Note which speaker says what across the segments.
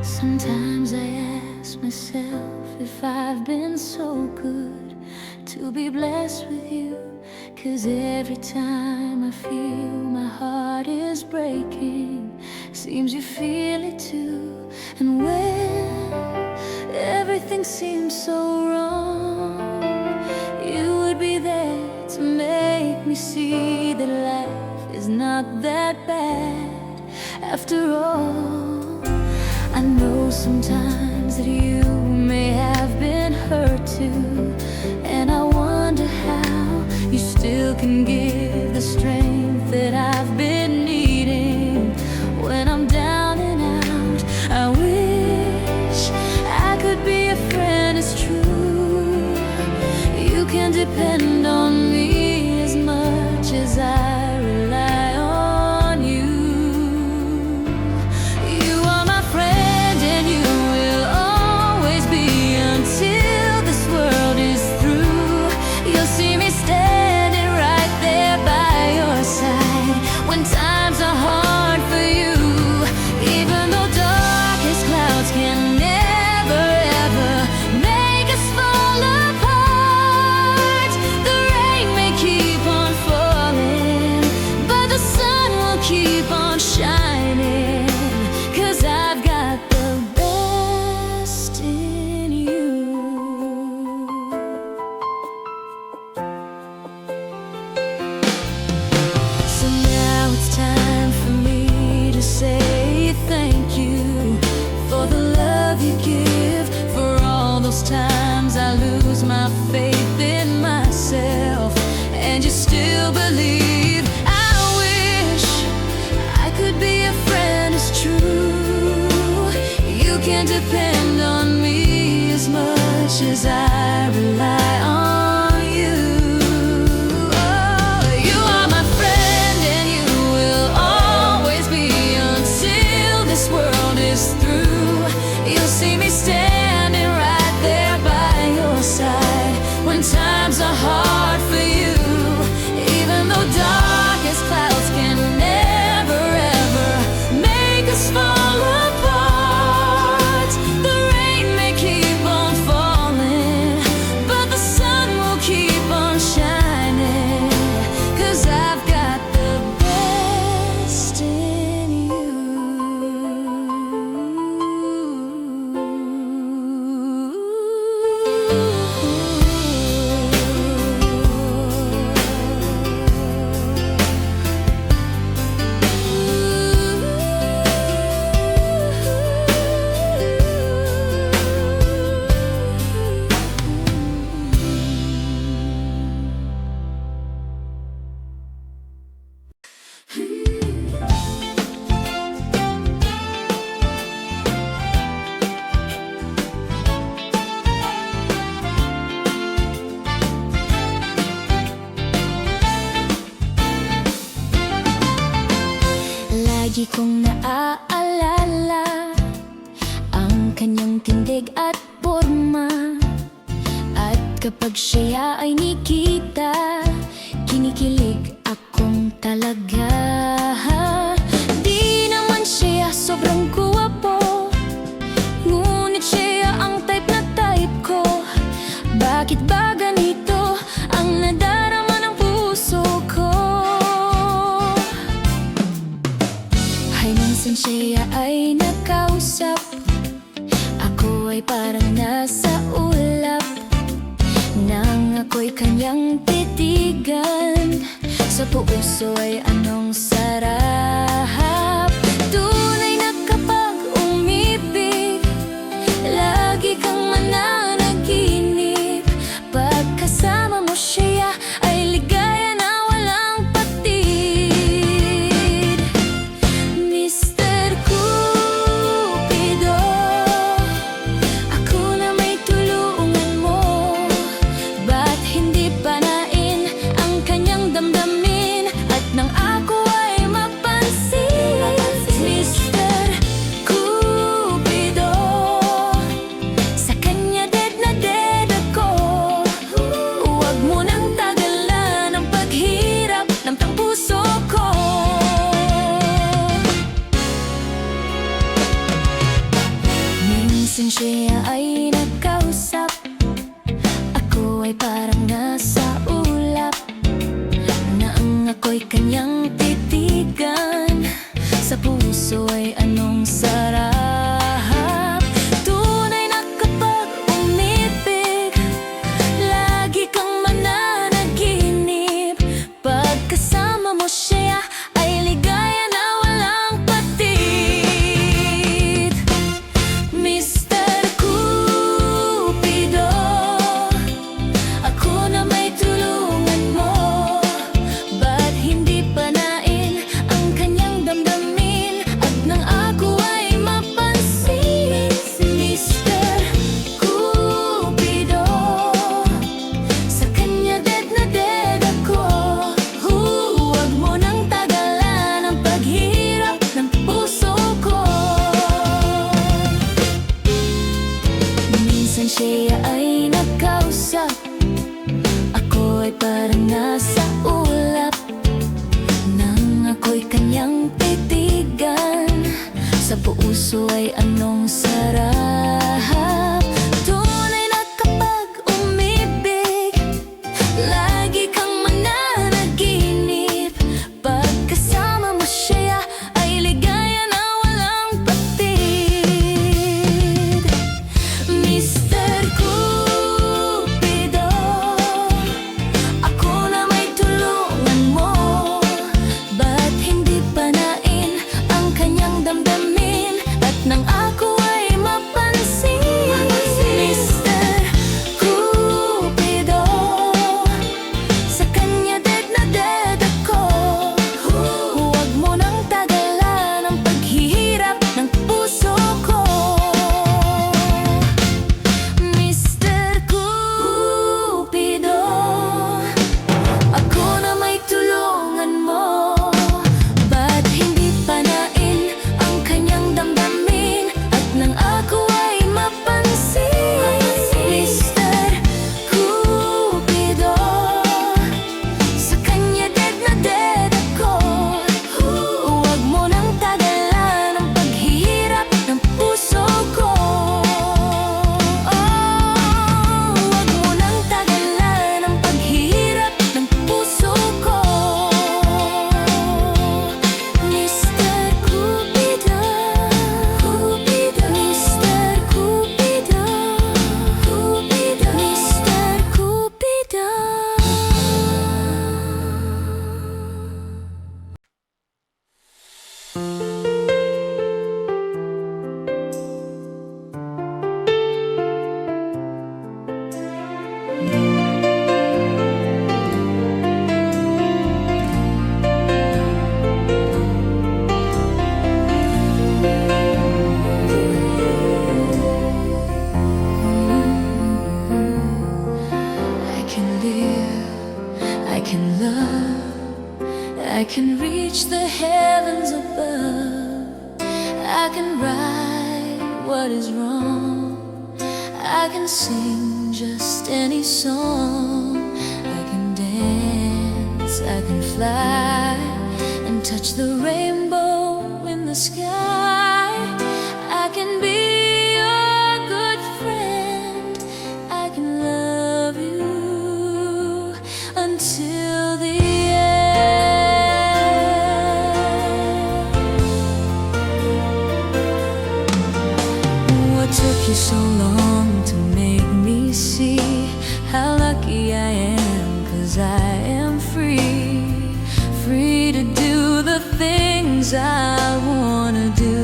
Speaker 1: Sometimes I ask myself if I've been so good to be blessed with you. 'Cause every time I feel my heart is breaking, seems you feel it too. And when everything seems so wrong, you would be there to make me see that life is not that bad after all. I know sometimes that you may have been hurt too, and I wonder how you still can give the strength that I've been needing when I'm down and out. I wish I could be a friend as true. You can depend on me as much as I rely on you. You are my friend and you will always be until this world is through. You'll see me standing right there by your side when times are hard for you. Even though darkest clouds can never ever make us fall apart. The rain may keep on falling, but the sun will keep on shining. 'Cause I've got the best in you. So now it's time for me to say thank you for the love you give, for all those times I lose my faith in myself and you still believe. I wish I could be a friend as true. You can depend on me as much as I rely on you. Oh, you are my friend and you will always be until this world is through. You'll see me standing right there by your side when times are hard for you. Even though darkest clouds can never ever make us fall apart. The rain may keep on falling, but the sun will keep on shining. 'Cause I've got the best in you. Lagi kong naaalala ang kanyang tindig at porma. At kapag siya ay nikita, kinikilig akong talaga. Di naman siya sobrang guwapo, ngunit siya ang type na type ko. Bakit ba ganito ang nadarama ng puso ko? Ay minsan siya ay nakausap, ako ay parang nasa ulap. Nang ako'y kanyang titigan, sa puso ay anong sarap. Tunay na kapag umibig, lagi kang mananaginip. Pagkasama mo siya ay ligaya na walang patid. Mr. Cupido, ako na may tulungan mo. Ba't hindi panain ang kanyang damdamin? At nang ako ay mapansin, siya ay nagkausap, ako ay parang nasa ulap, na ang ako'y kanyang titigan, sa puso ay anong sarap. Tunay na kapag umibig, lagi kang mananaginip, pagkasama mo siya ay ligaya na walang patid. Mr. Cupido, ako na may tulungan mo, ba't hindi panain ang kanyang damdamin, at nang ako ay mapansin. Mr. Cupido, sa kanya dead na dead ako. Huwag mo nang tagalan ang paghirap ng puso ko. Minsan siya ay nagkausap, ako ay parang nasa ulap, nang ako'y kanyang titigan, sa puso ay anong sarap. Tunay na kapag umibig, lagi kang mananaginip, pagkasama mo siya ay ligaya na walang patid. Mr. Cupido, ako na may tulungan mo, ba't hindi panain ang kanyang damdamin, at nang ako ay mapansin. Mr. Cupido, sa kanya dead na dead ako. Huwag mo nang tagalan ang paghihirap ng puso ko. Mr. Cupido, ako na may tulungan mo, ba't hindi panain ang kanyang damdamin, at nang ako ay mapansin. Mr. Cupido, sa kanya dead na dead ako. Huwag mo nang tagalan ang paghihirap ng puso ko. Huwag mo nang tagalan ang paghihirap ng puso ko. Mr. Cupido, Cupido, Mr. Cupido, Cupido, Mr. Cupido. I can live, I can love, I can reach the heavens above. I can right what is wrong, I can sing just any song. I can dance, I can fly, and touch the rainbow in the sky. I can be your good friend, I can love you until the end. What took you so long to make me see how lucky I am? 'Cause I am free, free to do the things I wanna do.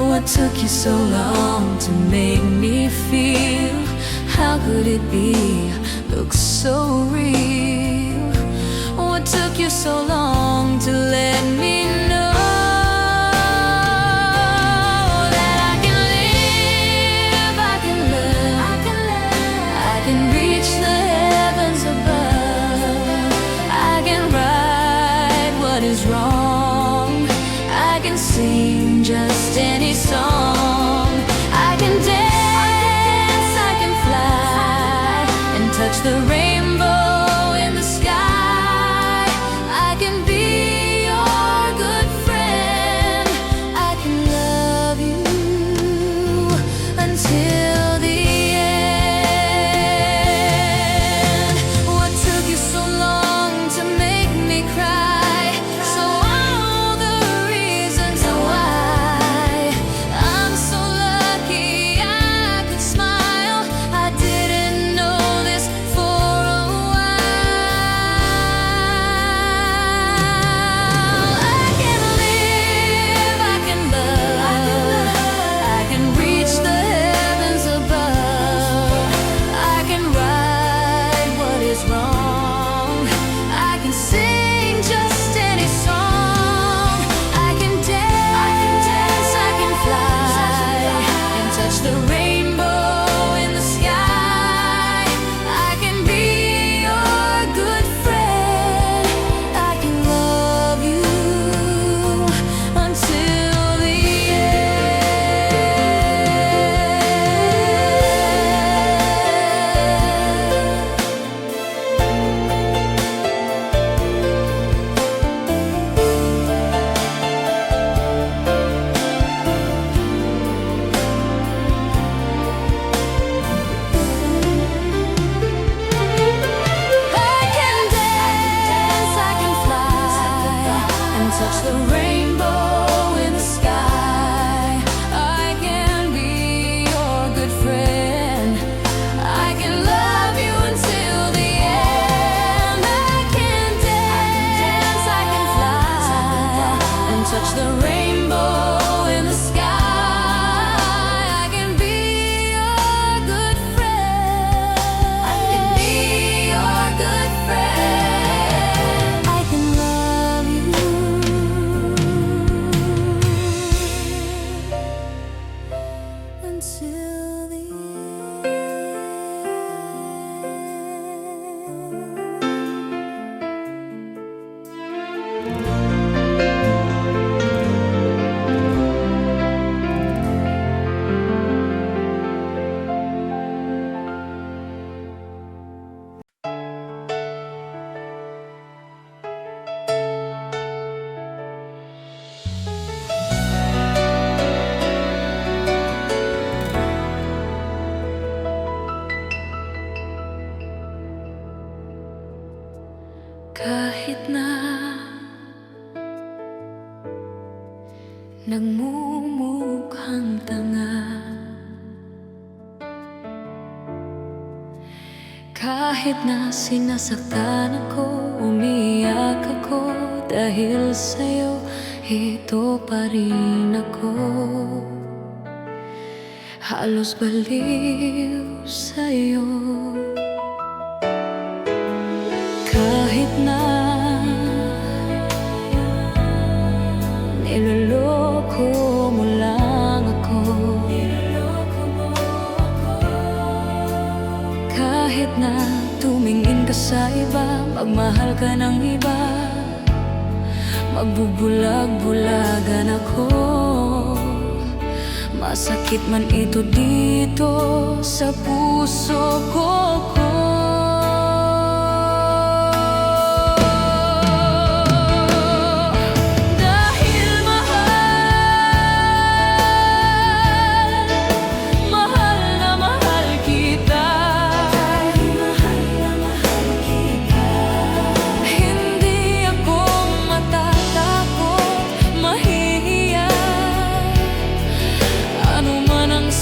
Speaker 1: What took you so long to make me feel? How could it be? Looks so real. What took you so long to let me know that I can live, I can love, I can reach the heavens above. I can right what is wrong, I can sing just any song. I can dance, I can fly, and touch the rainbow in the sky. I can be your good friend, I can love nagmumukhang tanga. Kahit na sinasaktan ako, umiyak ako, dahil sa'yo, ito pa rin ako. Halos baliw sa'yo. Kahit na niloloko mo lang ako, kahit na tumingin ka sa iba, magmahal ka ng iba, magbubulag-bulagan ako. Masakit man ito dito sa puso ko.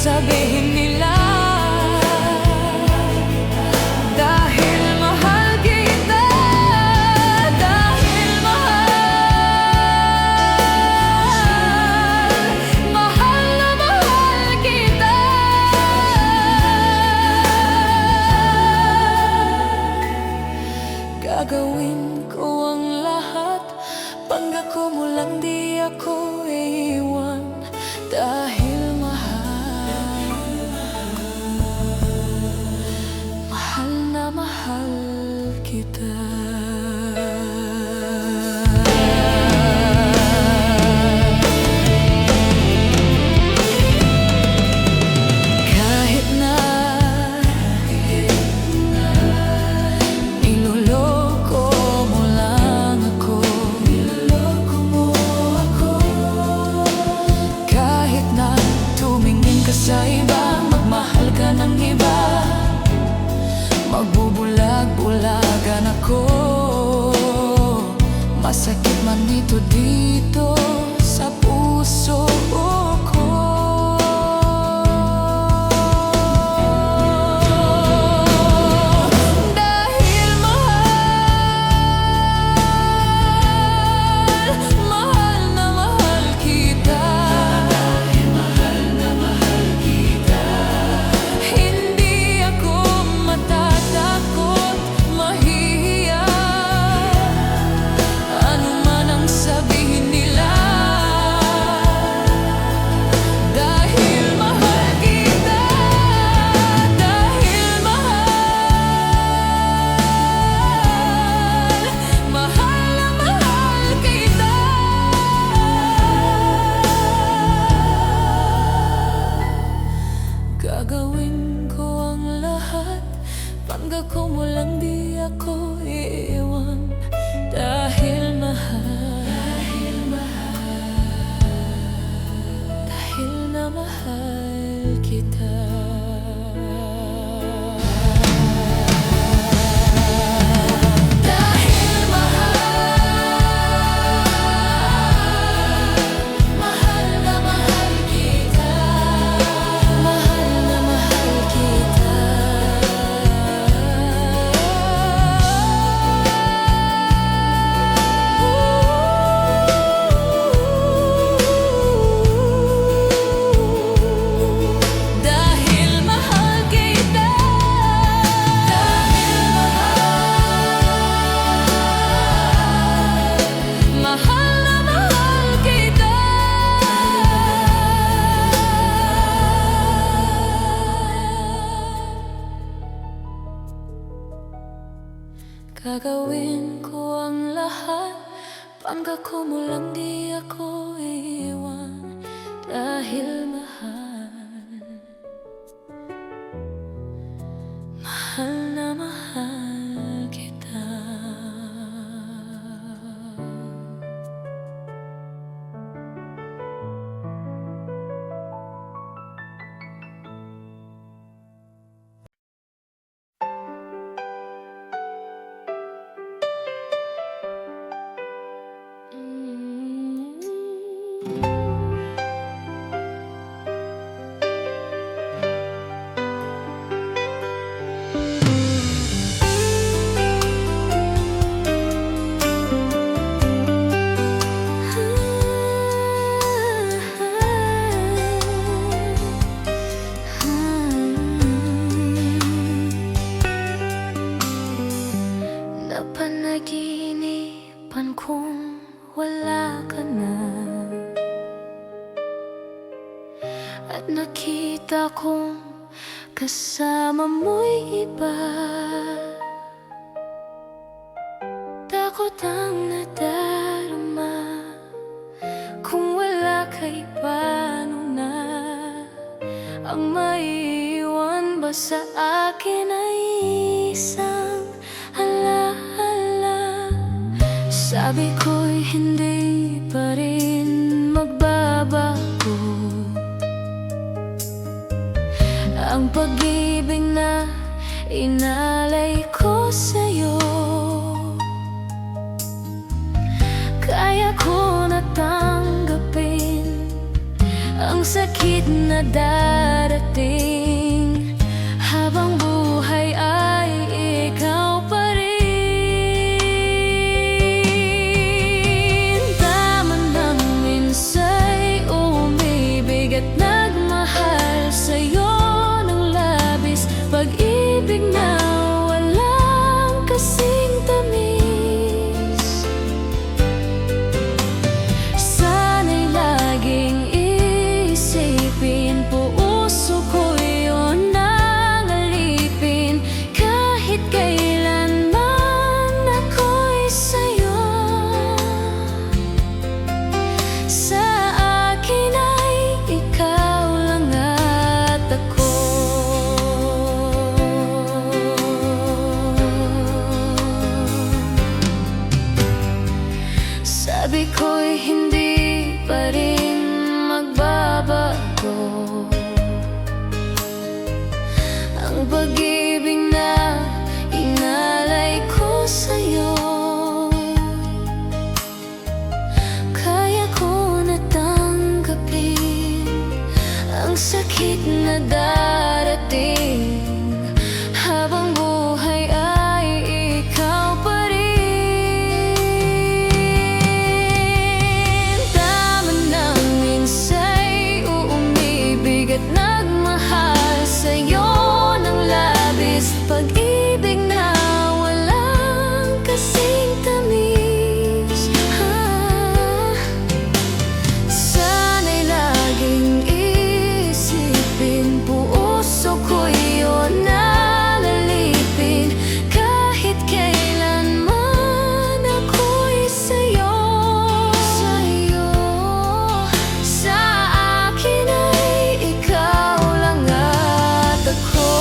Speaker 1: Sabihin nila, dahil mahal kita, dahil mahal na mahal kita. Gagawin ko ang lahat, pangako mo lang di ako iiwan, dahil mahal kita. Kahit na niloloko mo lang ako, kahit na tumingin ka sa iba, magmahal ka ng iba, magbubulag-bulagan ako. Masakit man ito dito sa puso ko. Dahil mahal na mahal kita, dahil mahal na mahal kita. Hindi ako matatakot, mahihiya, ano man ang sabihin nila, dahil mahal kita, dahil mahal na mahal kita. Gagawin ko ang lahat, pangako mo lang di ako iiwan, dahil mahal, dahil na mahal kita. Dahil mahal na mahal kita, mahal na mahal kita. Dahil At nakita kong kasama mo'y iba. Takot ang nadarama, kung wala kay paano na. Ang maiiwan ba sa akin ay isang alaala. Sabi ko'y hindi pa rin magbabago ang pag-ibig na inalay ko sa'yo. Kaya ko natanggapin ang sakit na darating, habang buhay ay ikaw pa rin. Tama nang minsa'y umibig at nagmahal sa'yo ng labis, pag-ibig na walang kasing tamis. Sana'y laging isipin, puso ko yun ang alipin, kahit kailanman ako'y sa'yo. Sa akin ay ikaw lang at ako. Sabi ko'y hindi pa rin magbabago ang pag-ibig na inalay ko sa'yo. Kaya ko natanggapin ang sakit na darating, habang buhay ay ikaw pa rin. Tama nang minsa'y umibig at nagmahal sa'yo ng labis, pag-ibig na walang kasing tamis. Sana'y laging isipin, puso ko yun ang alipin, kahit kailanman ako'y sa'yo. Sa akin ay ikaw lang at ako.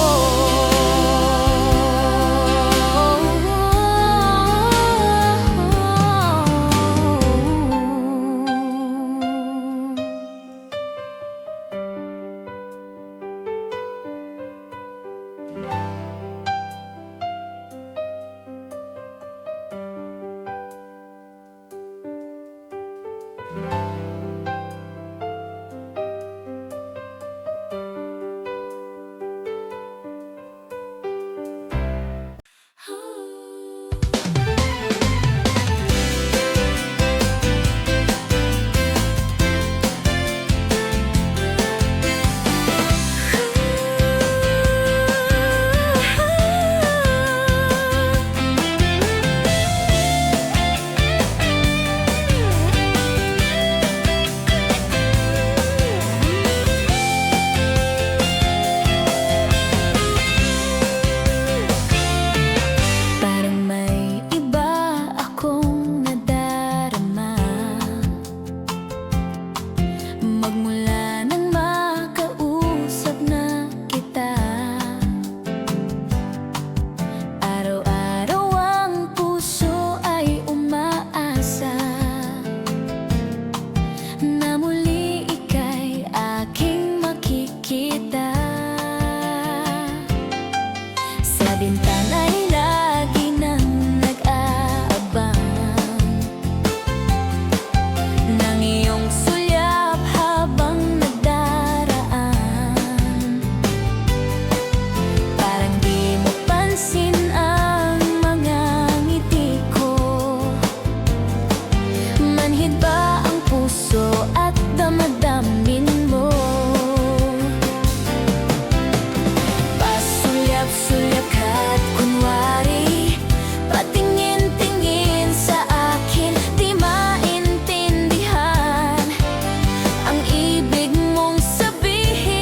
Speaker 1: Parang may iba akong nadarama, magmula nang makausap na kita. Araw-araw ang puso ay umaasa na muli ika'y aking makikita. Sa bintana'y lagi nang nag-aabang ng iyong sulyap habang nagdaraan. Parang di mo pansin ang mga ngiti ko, manhid ba ang puso at damdamin mo? Pasulyap-sulyap ka't kunwari, patingin-tingin sa akin, di maintindihan ang ibig mong sabihin.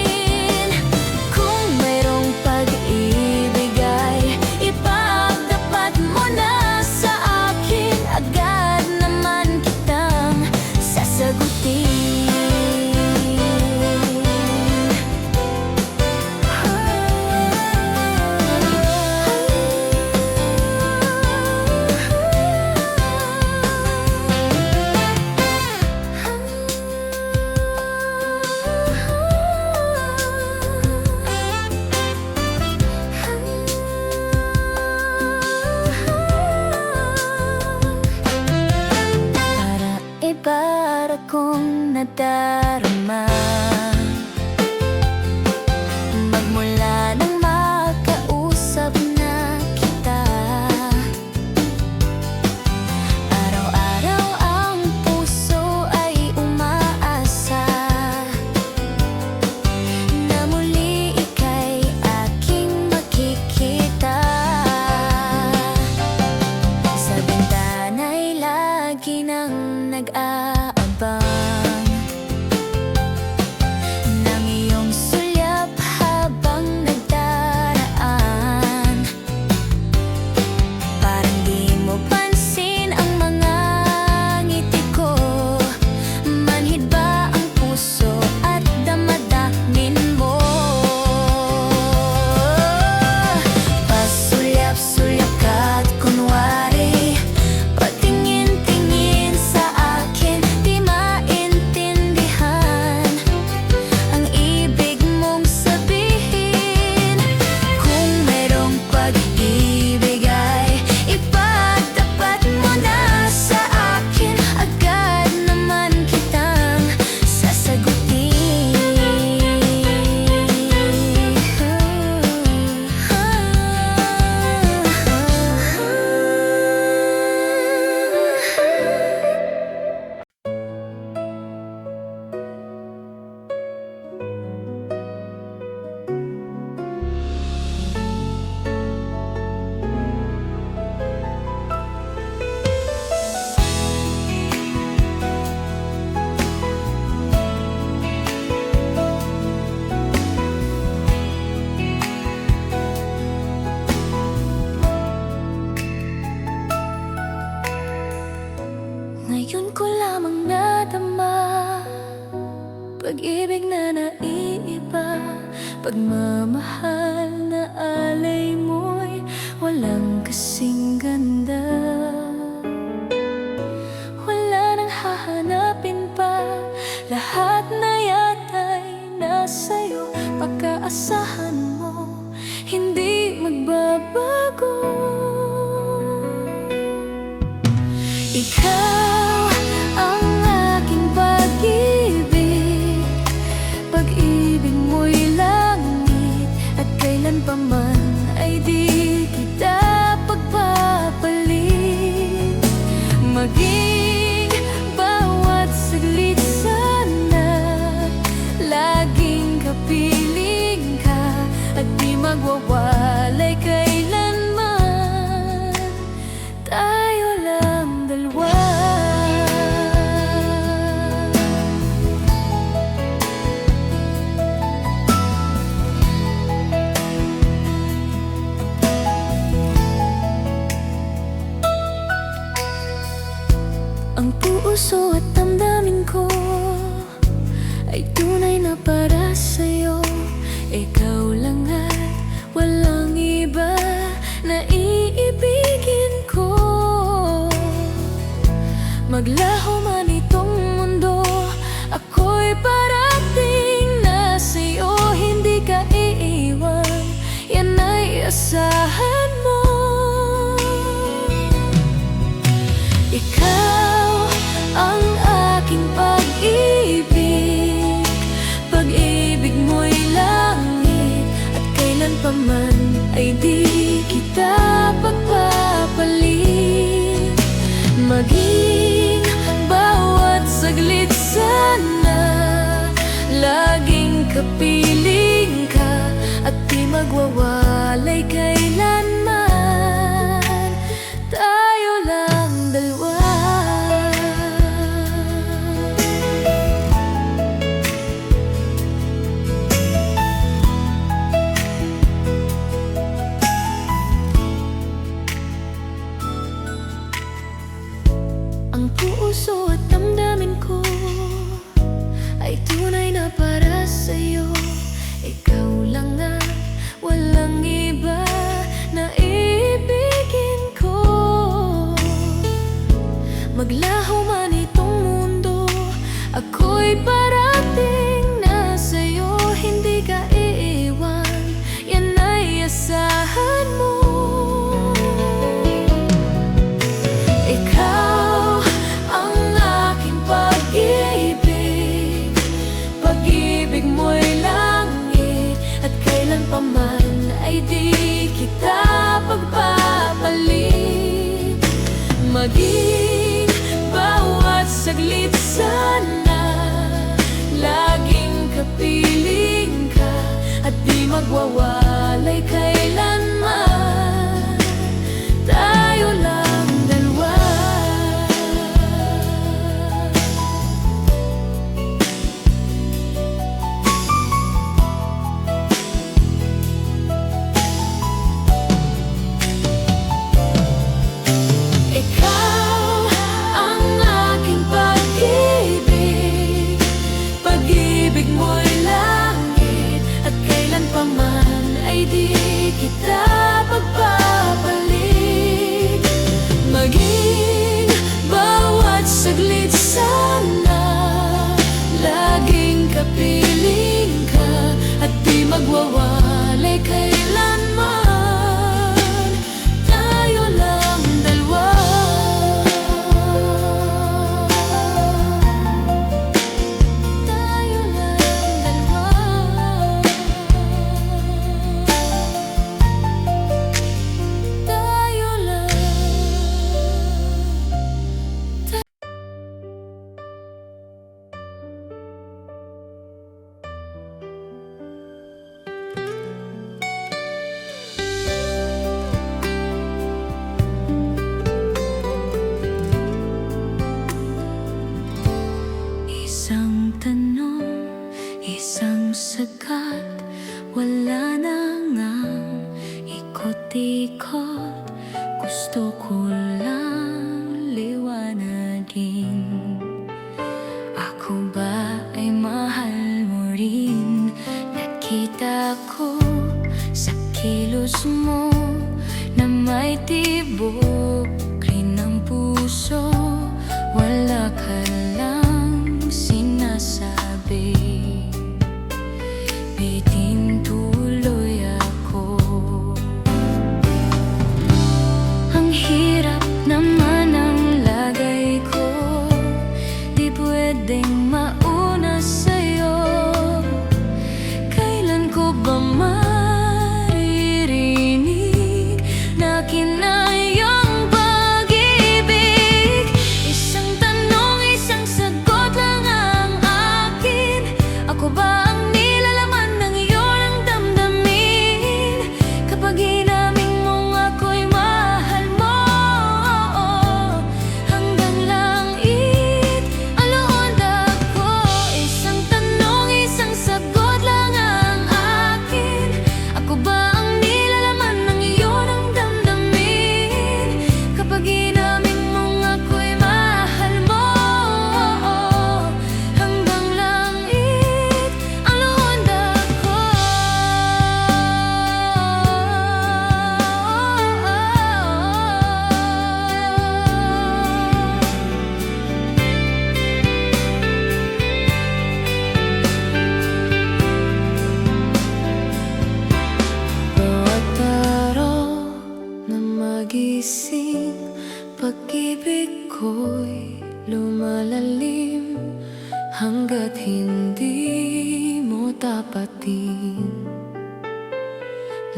Speaker 1: nadarama. Magmula nang makausap na kita, araw-araw ang puso ay umaasa na muli ika'y aking makikita. Sa bintana'y lagi nang nag-aabang ng iyong sulyap habang nagdaraan. Parang di mo pansin ang mga ngiti ko, manhid ba ang puso at damadamin mo? Pasulyap-sulyap ka't kunwari, patingin-tingin sa akin, di maintindihan ang ibig mong sabihin. Kung merong pag-ibig ay ipagtapat mo na sa akin, agad naman kitang sasagutin. Ngayon ko lamang nadama pag-ibig na naiiba, pagmamahal na alay mo'y walang kasing ganda. Wala nang hahanapin pa, lahat na yata'y nasa'yo. Pagkaasahan mo, hindi magbabago. Ikaw ang aking pag-ibig, pag-ibig mo'y langit, at kailan pa man ay di kita pagpapalit. Maging bawat saglit sana, laging kapiling ka, at di magwawalay kailanman. Tayo lang dalawa. Ang puso at damdamin ko ay tunay na para sa'yo. Ikaw lang at walang iba na iibigin ko. Maglaho man itong mundo, ako'y parating na sa'yo. Hindi ka iiwan, yan ay asahan mo. Ikaw ang aking pag-ibig, pag-ibig mo'y langit, at kailan pa man ay di kita pagpapalit. Maging bawat saglit sana, laging kapiling ka, at di magwawalay kailanman. Tayo lang dalawa. Ang puso at damdamin ko ay tunay na para sa'yo. Ikaw lang at walang Maging bawat saglit sana laging kapiling ka at di magwawalay kailanman. Tayo lang dalawa. Ikaw ang aking pag-ibig, pag-ibig mo'y langit at kailan pa man ay di kita pagpapalit. Maging bawat saglit sana laging kapiling ka at di magwawalay kailanman. Tayo lang dalawa. Tayo lang dalawa. Tayo lang. Isang tanong, isang sagat, wala na ngang ikot-ikot. Gusto ko lang liwanagin, ako ba ay mahal mo rin? Nakita ko sa kilos mo na may tibok rin ang puso. Wala ka lang sinasabi, bitin tuloy ako. Ang hirap naman ang lagay ko, di pwedeng mauna sa'yo. Kailan ko ba maririnig na kinayang pag-ibig? Isang tanong, isang sagot lang ang akin. Ako ba ang nilalaman ng iyong damdamin? Kapag inamin mong ako'y mahal mo, hanggang langit ang luhod ako. Isang tanong, isang sagot lang ang akin. Ako ba ang nilalaman ng iyong damdamin? Kapag inamin mong ako'y mahal mo, hanggang langit ang luhod ako. Bawat araw na magising, pag-ibig ko'y lumalalim hanggat hindi mo tapatin.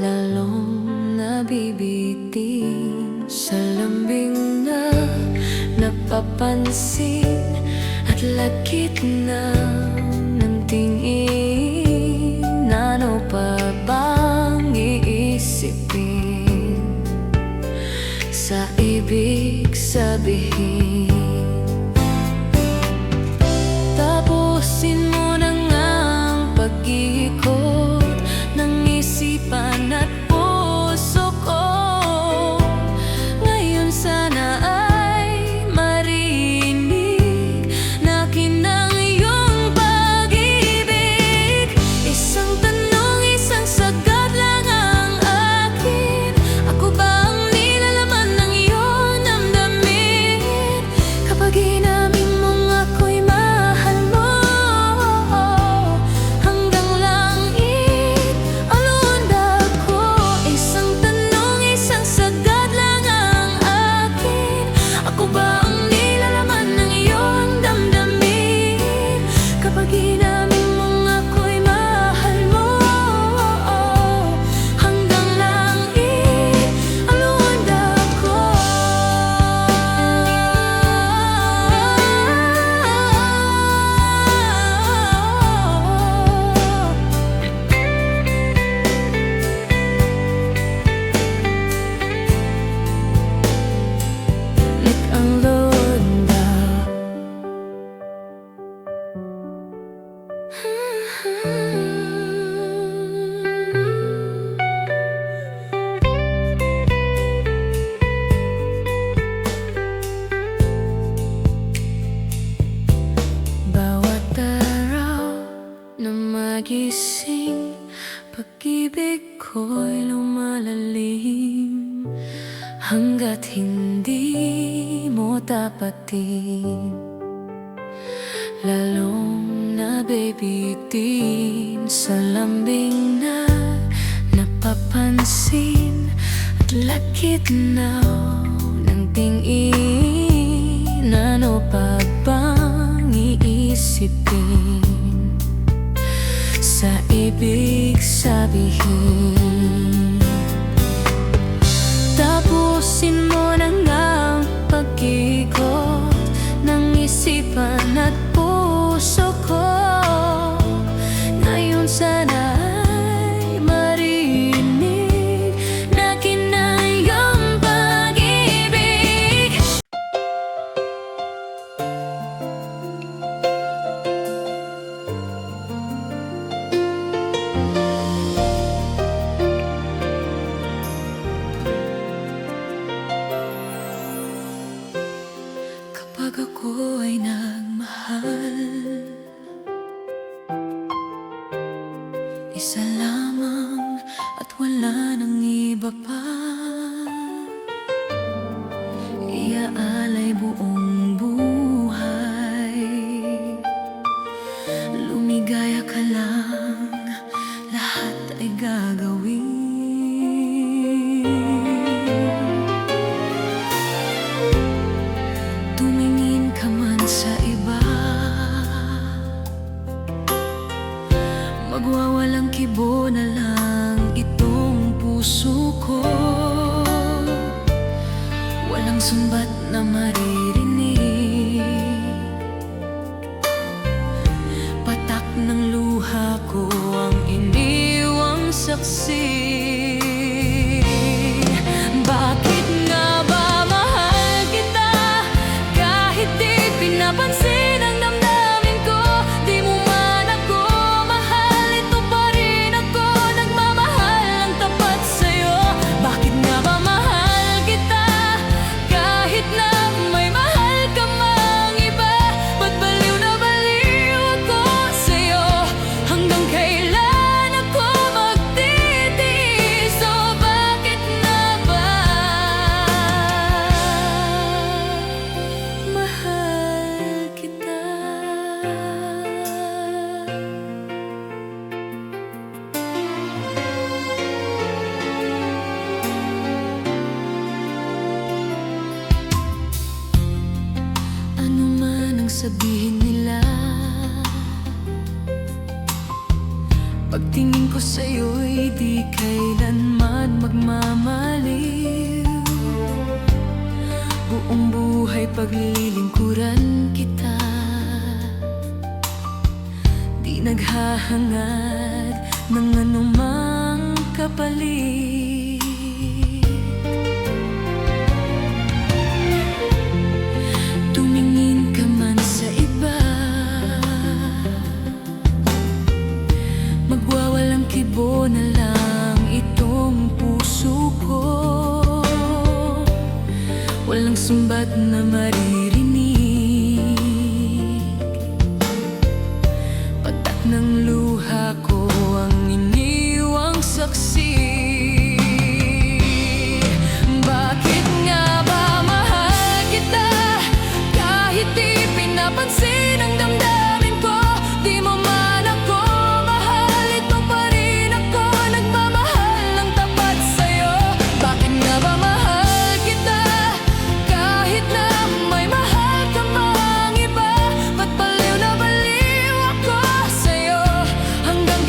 Speaker 1: Lalong nabibitin sa lambing na napapansin at lagkit na ng tingin. Ano pa bang iisipin sa ibig sabihin? Tapusin mo na ngang pag-ikot ng isipan at puso ko. Ngayon sana ay marinig na kinang iyong Bawat araw na magising, pag-ibig ko'y lumalalim hanggat hindi mo tapatin. Lalong nabibitin sa lambing na napapansin at lakit-naw ng tingin. Ano pa bang iisipin sa ibig sabihin? Tapusin mo na ang pag-ikot ng isipan at puso ko. Ngayon sana ay marinig na kinayang pag-ibig. Kapag ako ay nagmahal, isa lamang at wala nang iba pa. Iaalay buong buhay, lumigaya ka lang, lahat ay gagawin. Tumingin ka man sa iba, magwawalang kibo na lang itong puso ko. Walang sumbat na maririnig, patak ng luha ko ang iniwang saksi. Bakit nga ba mahal kita kahit di pinapansin ang damdamin ko? Di mo man ako mahal, ito pa rin ako nagmamahal ang tapat sa'yo. Bakit nga ba mahal kita kahit na may mahal ka mang iba? Ba't baliw na baliw ako sa'yo? Hanggang kailan ako magtitiis? O bakit na ba mahal kita? Ano man ang sabihin nila, pagtingin ko sa'yo'y di kailanman magmamaliw. Buong buhay paglilingkuran kita, di naghahangad ng anumang kapalit. Tumingin ka man sa iba, magwawalang kibo na lang itong puso ko. Walang sumbat na maririnig, patak ng luha ko ang iniwang saksi. Bakit nga ba mahal kita kahit di pinapansin ang damdamin ko? Di mo man ako mahal, ito pa rin ako nagmamahal ang tapat sa'yo. Bakit nga ba mahal kita kahit na may mahal ka mang iba? Ba't baliw na baliw ako sa'yo? Hanggang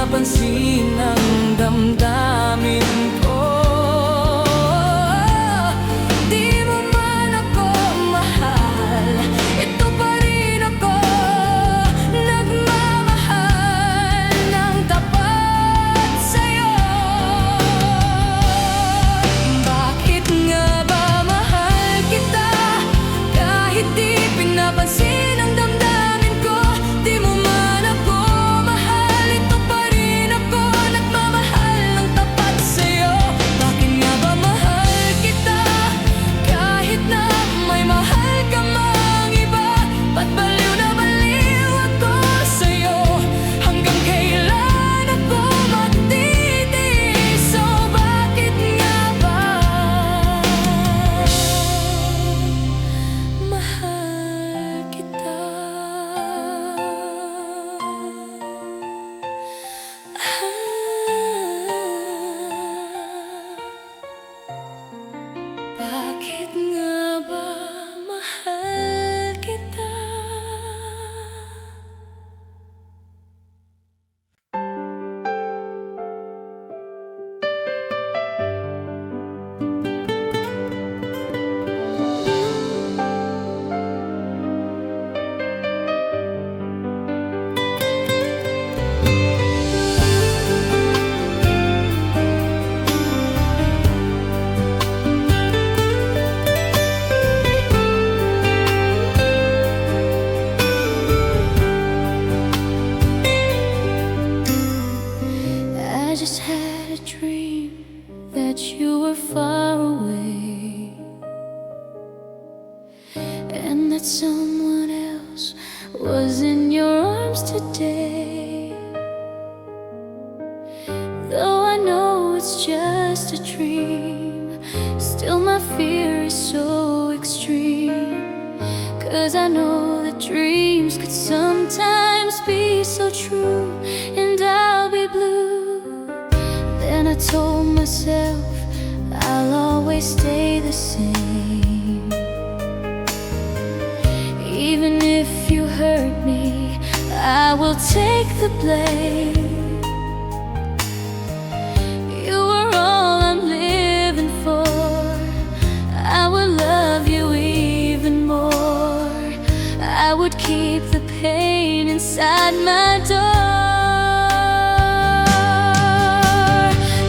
Speaker 1: pinapansin ang damdamin ko. Di mo man ako mahal, ito pa rin ako, nagmamahal ng tapat sa'yo. Bakit nga ba mahal kita kahit di pinapansin ang damdamin ko? Di mo man ako mahal, ito pa rin ako, nagmamahal ng tapat sa'yo. Bakit nga ba mahal kita kahit na may mahal ka mang iba? Ba't baliw na baliw ako sa'yo? Hanggang kailan ako magtitiis? So bakit nga ba mahal kita? Bakit nga ba mahal kita? I just had a dream that you were far away, and that someone else was in your arms today. Though I know it's just a dream, still my fear is so extreme. 'Cause I know that dreams could sometimes be so true, and I'll be blue. Then I told myself I'll always stay the same. Even if you hurt me, I will take the blame. You are all I'm living for, I would love you even more. I would keep the pain inside my door.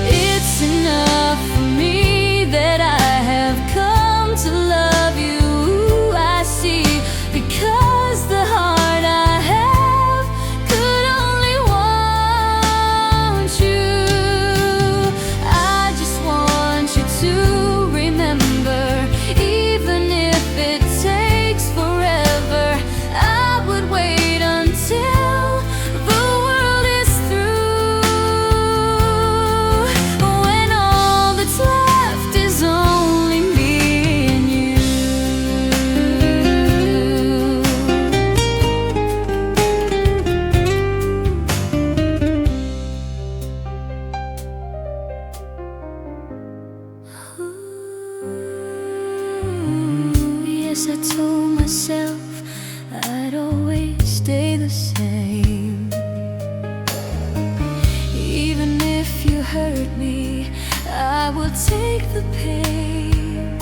Speaker 1: It's enough for me that I have come to love you, I see, because the heart I have could only want you. I just want you to remember, even if it takes forever, I would wait until the world is through. When all that's left is only me and you. Yes, I told myself I'd always stay the same. Even if you hurt me, I will take the pain.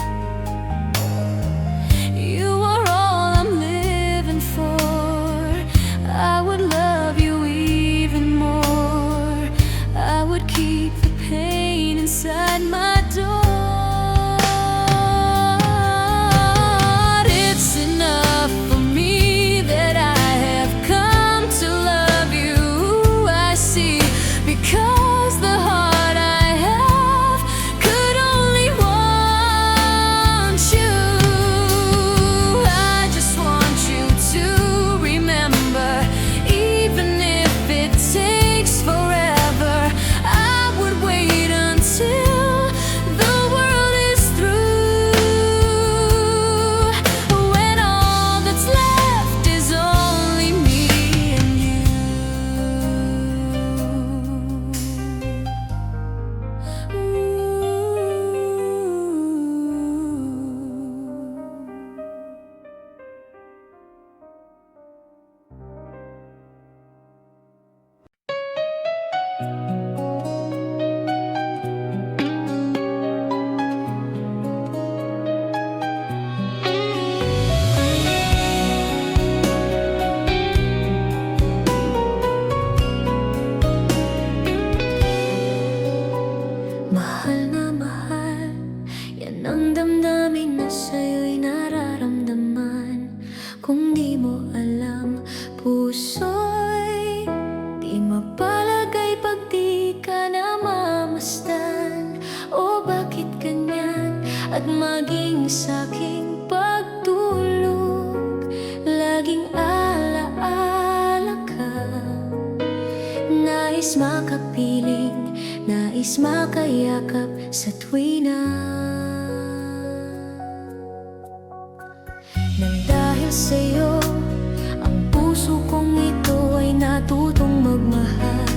Speaker 1: You are all I'm living for, I would love you even more. I would keep the pain inside my door. It's enough for me that I have come to love you, I see, because the heart I have could only want Nais makapiling, nais makayakap sa tuwina. Nang dahil sa'yo, ang puso kong ito ay natutong magmahal.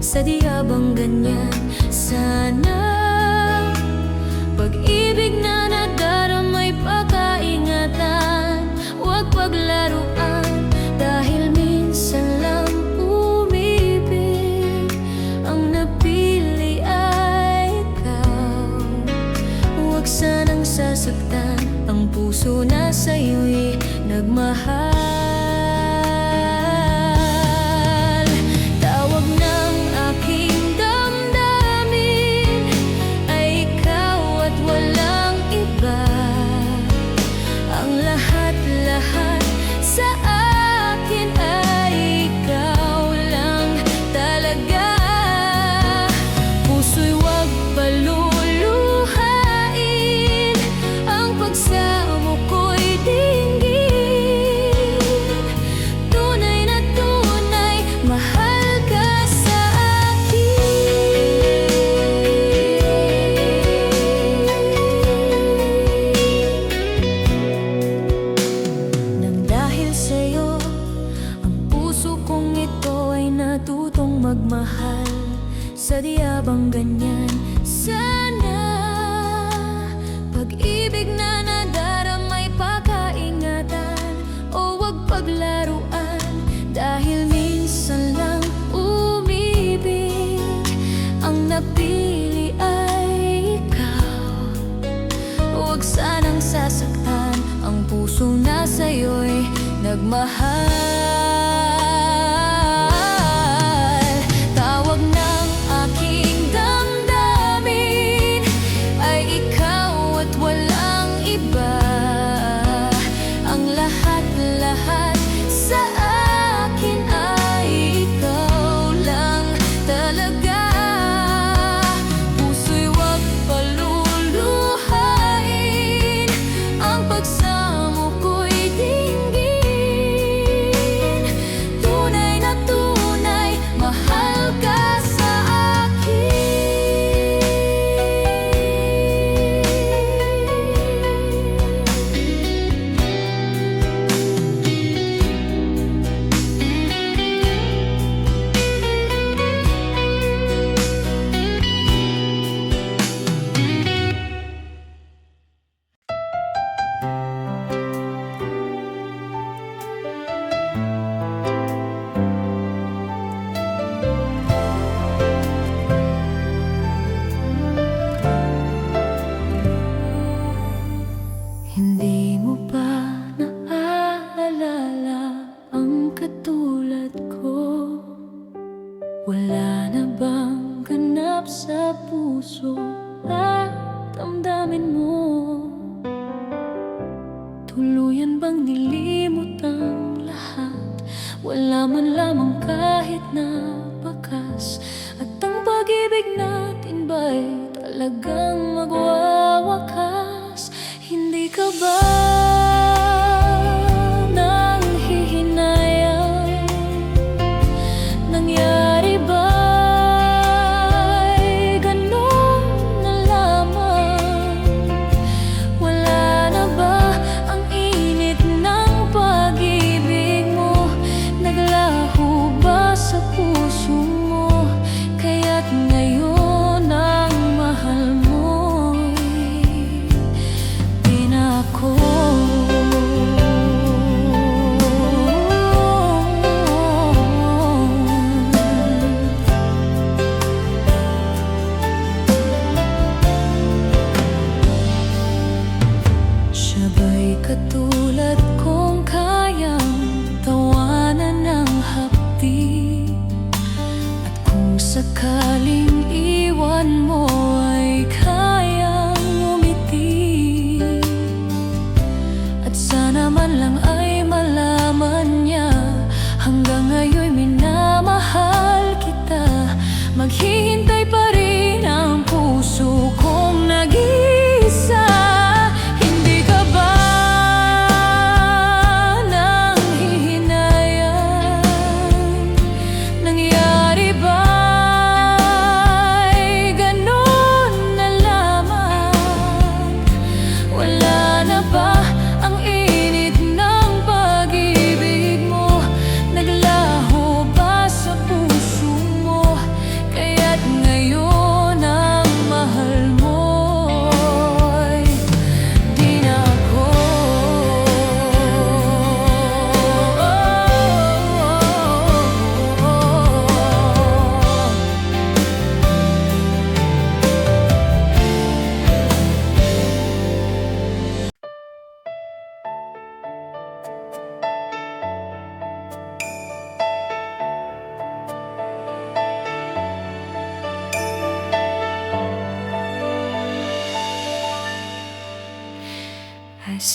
Speaker 1: Sadyabang ganyan, sana pag-ibig na nadaramay pagkaingatan, huwag paglaruan, dahil minsan lang umibig. Ang napili ay ikaw, huwag sanang sasaktan ang puso na sa'yo'y nagmahal. Tawag ng aking damdamin ay ikaw at walang iba. Ang lahat-lahat sa akin ay ikaw lang talaga. Puso'y huwag paluluhain, ang pagsamo ko'y dinggin. Tunay na tunay, mahal ka sa akin. Nang dahil sa'yo, ang puso kong ito ay natutong magmahal. Sadyabang ganyan, sana pag-ibig na nadaramay pagkaingatan, o wag paglaruan, dahil minsan lang umibig. Ang napili ay ikaw, huwag sanang sasaktan ang puso na sa'yo'y nagmahal. Tawag ng aking damdamin ay ikaw at walang iba. Ang lahat-lahat sa akin ay ikaw lang talaga. Puso'y huwag paluluhain, ang pagsamo ko'y dinggin. Tunay na tunay, mahal ka sa akin. Hindi mo ba naaalala ang katulad ko? Wala na bang ganap sa puso at damdamin mo? Tuluyan bang nilimot ang lahat? Wala man lamang kahit na bakas. At ang pag-ibig natin ba'y talagang magwawakas? Hindi ka ba nanghihinayang? Nangyari ba'y ganun na lamang? Wala na ba ang init ng pag-ibig mo? Naglaho ba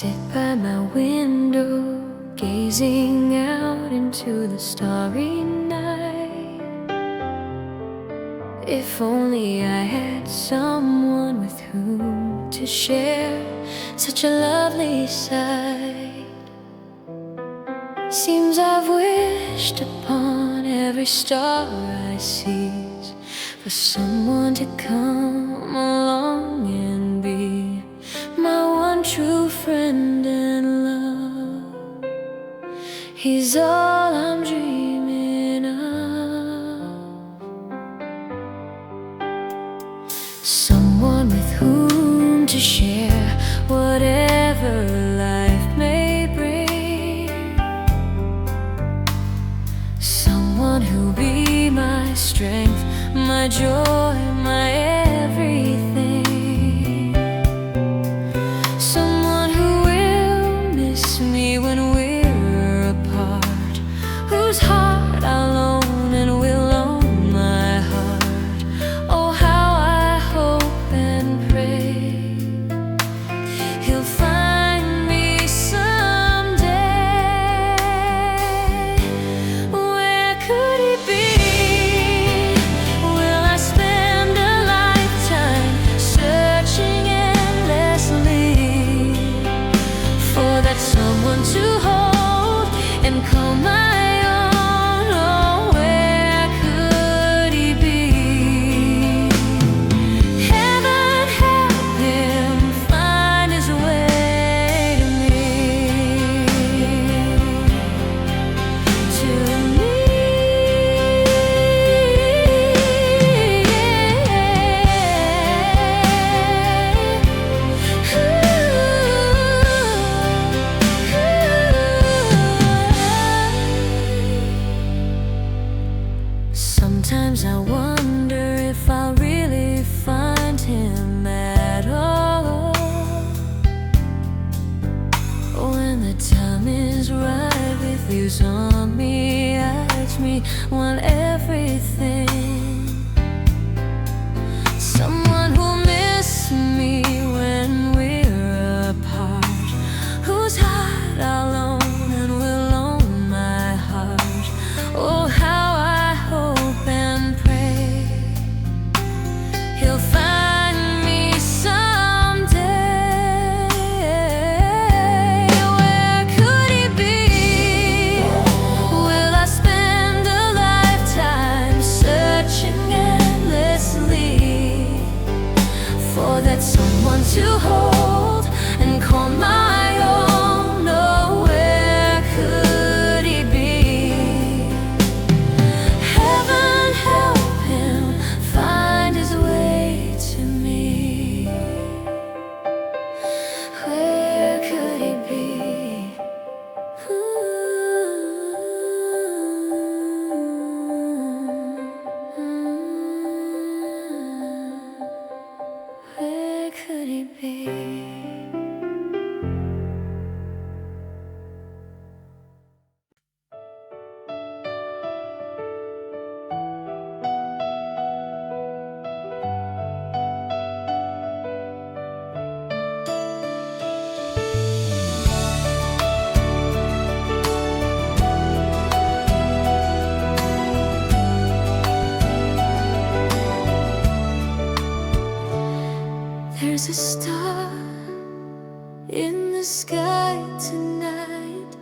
Speaker 1: sit by my window, gazing out into the starry night. If only I had someone with whom to share such a lovely sight. Seems I've wished upon every star I seize for someone to come along and be my one true friend and love. He's all I'm dreaming of. Someone with whom to share whatever life may bring. Someone who'll be my strength, my joy, my everything. Someone who will miss me when we're apart, whose heart I'll own and will own my heart. Oh, how I hope and pray he'll find me someday. Where could he be? Will I spend a lifetime searching endlessly for that someone to hold and call my own? Oh, where could he be? Heaven help him find his way to me, to me. Sometimes I wonder if I'll really find him at all. When the time is right, with views on me, eyes me, want everything. Someone who'll miss me when we're apart, whose heart I'll own and will own my heart. Oh, how I hope and pray he'll find me someday. Where could he be? Will I spend a lifetime searching endlessly for that someone to hold and call my own? Oh, where could he be? Heaven help him find his way to me. Where could he be? Where could he be? There's a star in the sky tonight,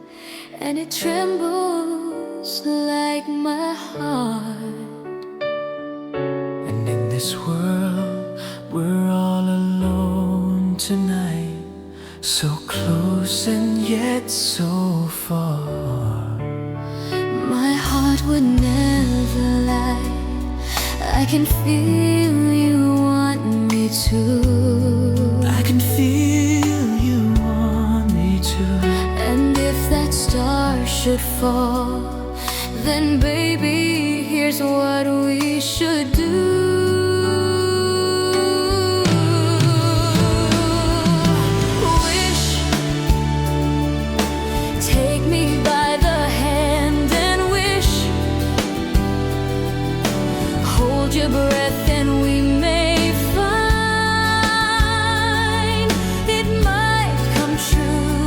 Speaker 1: and it trembles like my heart.
Speaker 2: And in this world, we're all alone tonight, so close and yet so far.
Speaker 1: My heart would never lie. I can feel you want me to.
Speaker 2: I can feel you want me to.
Speaker 1: And if that star should fall, then baby, here's what we should do. Wish, take me by the hand and wish. Hold your breath and we may find it might come true.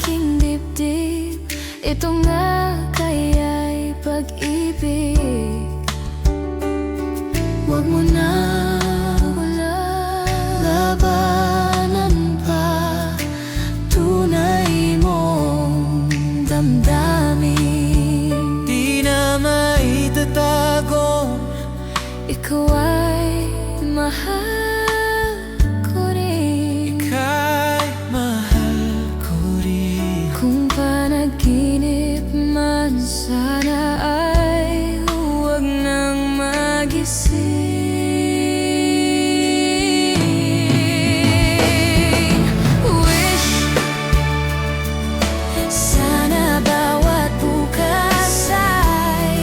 Speaker 1: aking dibdib. Ito nga kaya'y pag-ibig.
Speaker 2: Huwag mo na labanan pa, tunay mong damdamin. Di na maitatago,
Speaker 1: Ikaw ay mahal ko rin.
Speaker 2: ika'y mahal ko rin.
Speaker 1: Kung panaginip man sana ay huwag nang magising. Wish sana bawat bukas ay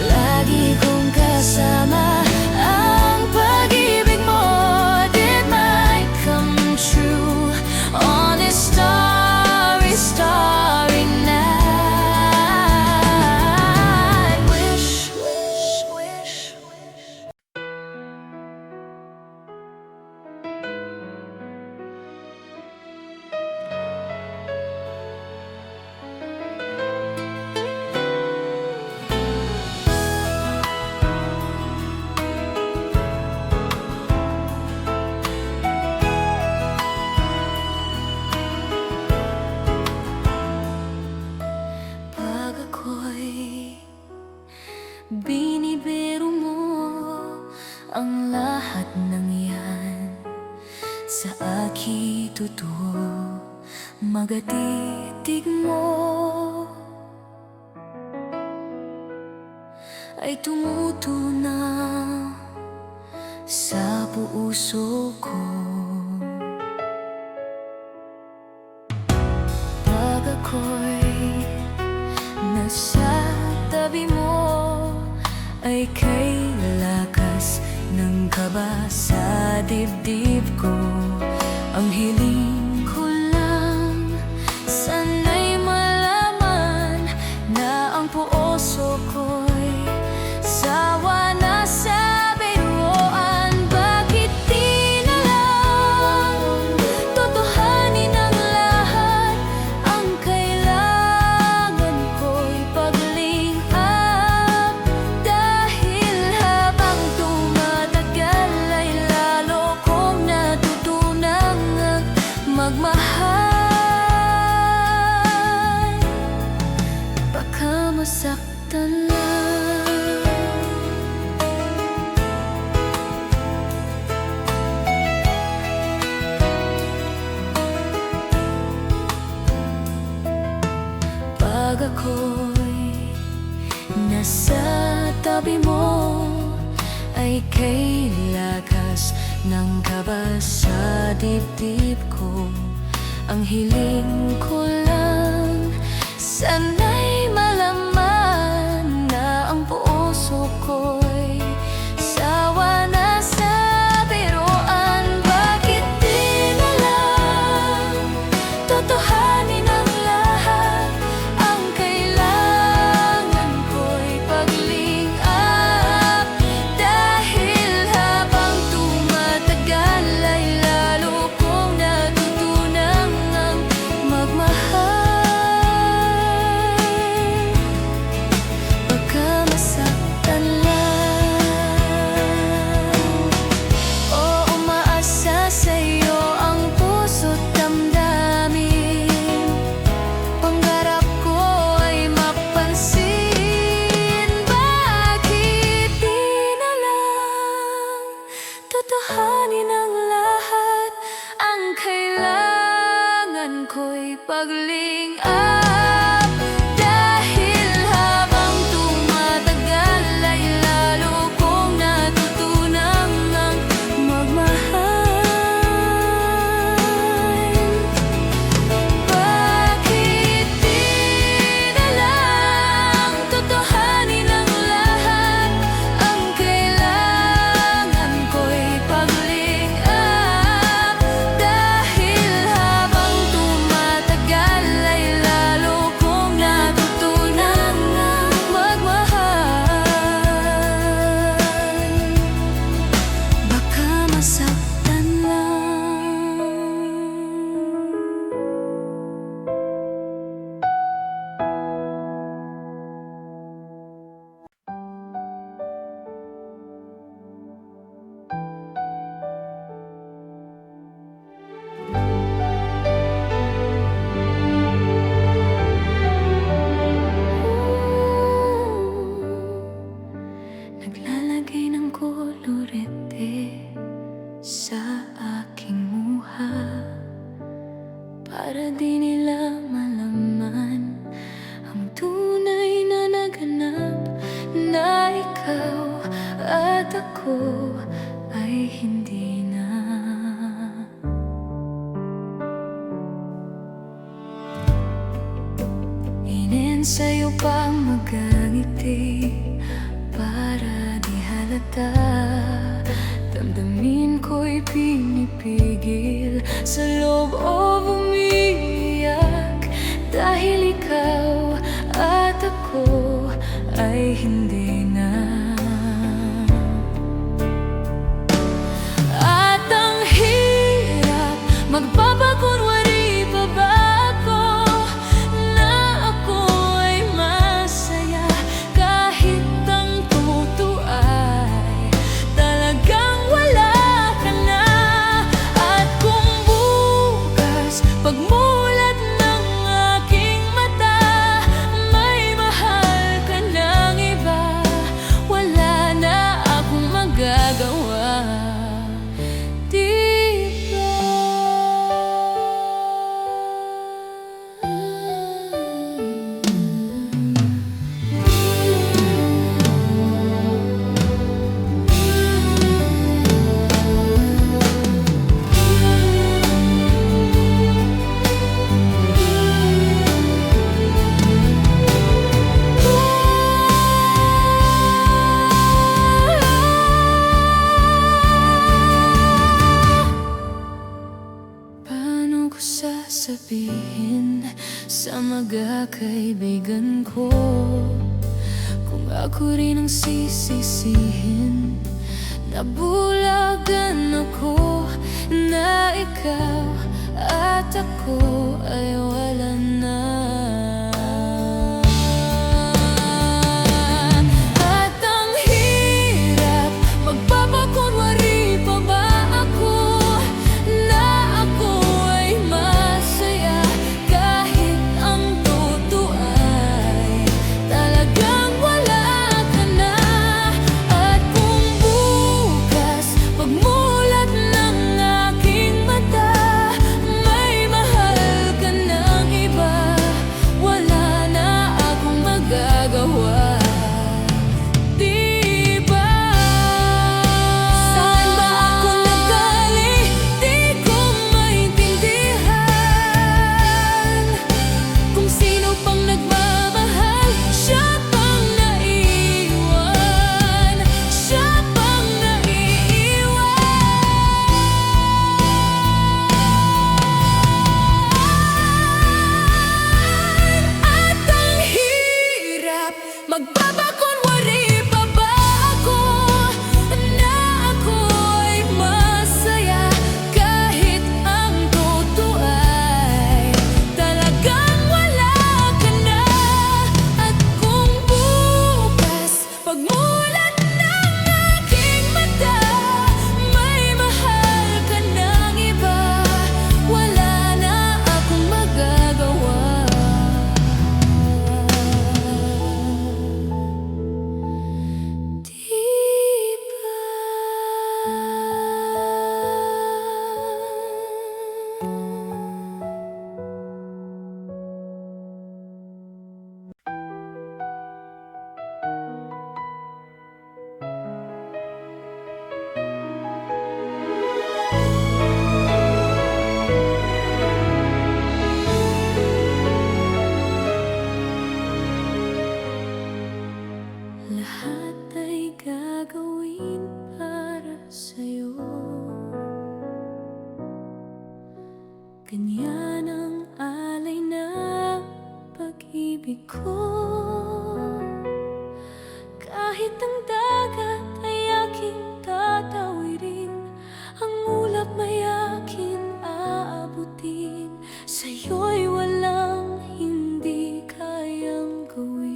Speaker 1: lagi kong kasama. Ang pag-ibig mo, it might come true on this starry, starry night. Wish, wish, wish, wish. Pag ako'y binibiro mo ang lahat ng yan, sa aking totoo magatitig mo ay tumutunaw sa puso ko. Pag ako'y nasa tabi mo ay kay lakas ng kaba sa dibdib ko. Ang hiling ko lang sana'y malaman na ang puso ko'y sawa na sa biruan. Bakit di na lang totohanin ang lahat? Ang kailangan ko'y paglingap, dahil habang tumatagal ay lalo kong natutunang magmahal. Baka masaktan lang. Pag ako'y nasa tabi mo ay kay lakas ng kaba sa dibdib ko. Ang hiling ko lang sana'y malaman na ang puso ko'y sawa na sa biruan. Bakit di na lang totohanin ang lahat? Ang kailangan ko'y paglingap, dahil habang tumatagal ay lalo kong natutunang magmahal. ikaw at ako ay hindi na. Sa'yo pang magangiti para di halata. Damdamin ko'y pinipigil sa loob o umiiyak, dahil ikaw at ako ay hindi na. At ang hirap magpapakunwari pa ba ako na ako ay masaya, kahit ang totoo ay talagang wala ka na. At kung bukas pagmulat ng aking mata may mahal ka ng iba, wala na akong magagawa. Sasabihin sa magkakaibigan ko kung ako rin ang sisisihin, nabulagan ako na ikaw at ako ay wala na. At ang hirap magpapakunwari pa ba ako na ako ay masaya, kahit ang totoo ay talagang wala ka na. At kung bukas pagmulat ng aking mata may mahal ka ng iba, wala na akong magagawa. Saan ba ako nagaling? Di ko maintindihan. Kung sino pang nagmamahal, siya pang naiiwan, siya pang naiiwan. At ang hirap magpapakunwari pa ba ako na ako ay masaya, kahit ang totoo ay talagang wala ka na. At kung bukas pagmulat ng aking mata may mahal ka ng iba, wala na akong magagawa. Lahat ay gagawin para sa'yo, ganyan ang alay na pag-ibig ko. Kahit ang dagat ay aking tatawirin, ang ulap may aking aabutin, sa'yo'y walang hindi kayang gawin.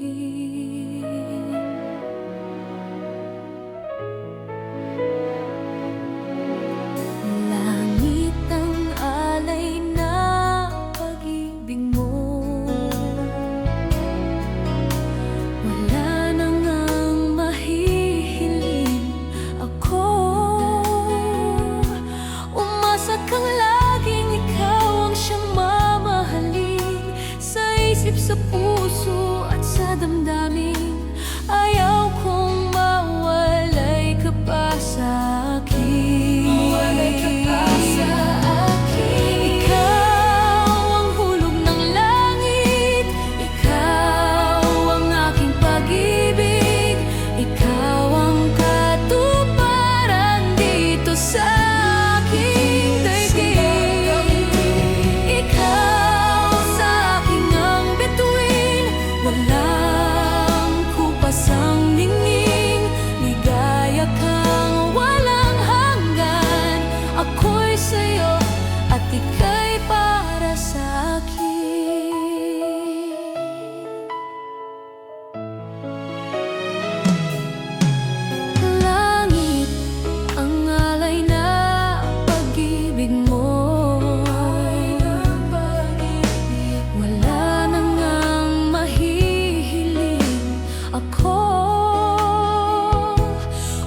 Speaker 1: ako.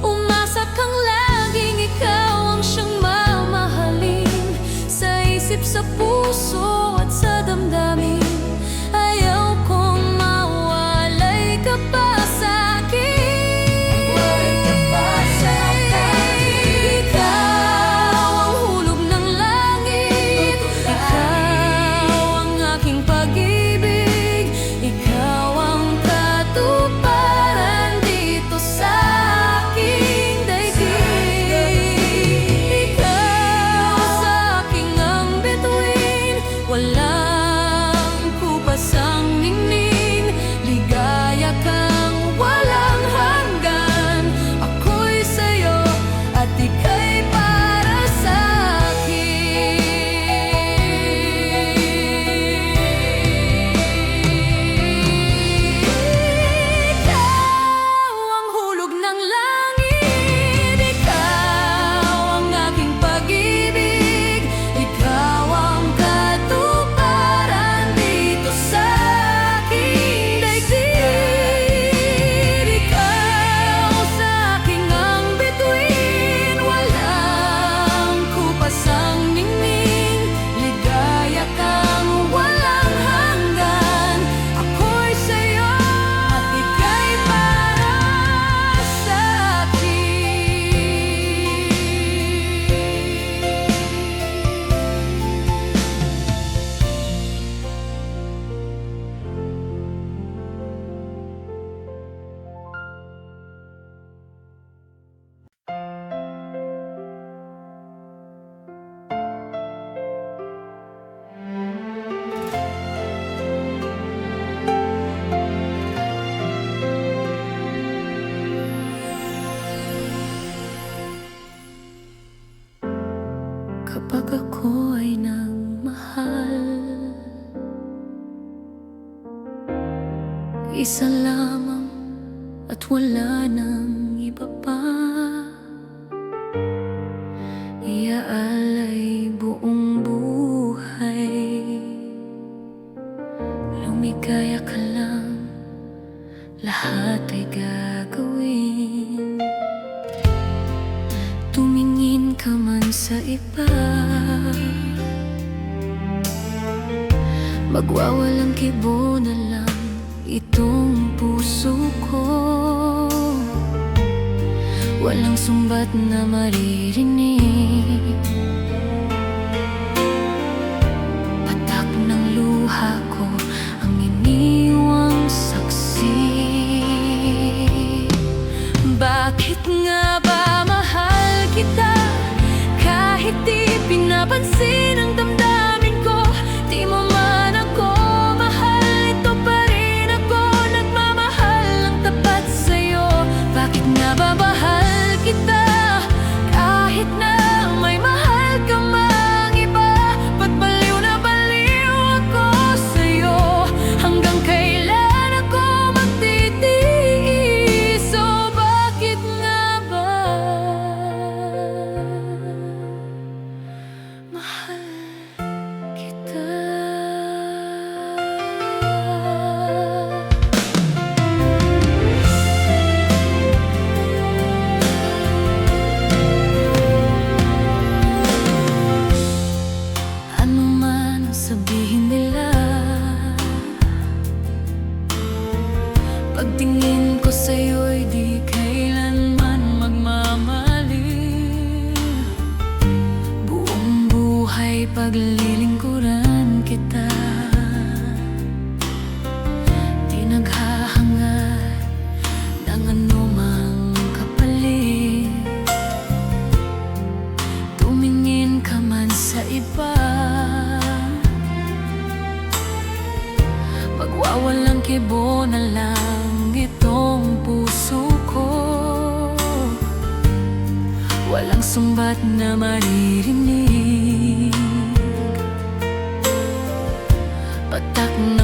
Speaker 1: Umasa kang laging ikaw ang siyang mamahalin, sa isip, sa puso at sa damdamin. Ayaw kong mawalay ka pa sa'kin. Ikaw ang hulog ng langit, ikaw ang aking pag-ibig, ikaw ang katuparan dito sa aking daigdig. Ikaw sa aking ang bituin, walang kupas ang ningning, ligaya kang walang hanggan. Ako'y sa'yo at ika'y para sa'kin. Ikaw ang hulog ng langit, ikaw ang aking pag-ibig, ikaw ang katuparan dito sa aking daigdig. Ikaw sa aking ang bituin, walang kupas ang ningning, ligaya kang walang hanggan. Ako'y sa'yo at ika'y para kapag ako ay nagmahal, isa lamang at wala nang iba pa. Iaalay buong buhay, lumigaya ka lang, lahat ay gagawin. Tumingin ka man sa iba, magwawalang kibo na lang itong puso ko. Walang sumbat na maririnig, patak ng luha ko ang iniwang saksi. Bakit nga ba mahal kita kahit di pinapansin ang damdamin ko? Di mo man ako mahal, ito pa rin ako nagmamahal ng tapat sa'yo. Bakit nga ba mahal kita kahit na may mahal ka mang iba? Ba't baliw na baliw ako sa'yo? Hanggang kailan ako magtitiis? O bakit nga ba mahal kita? Ano man ang sabihin nila, pagtingin ko sa'yo'y di kailanman magmamali. Buong buhay paglilingkuran kita, di naghahangad ng anumang kapalit. Tumingin ka man sa iba, magwawalang kibo na lang itong puso ko. Walang sumbat na maririnig, patak na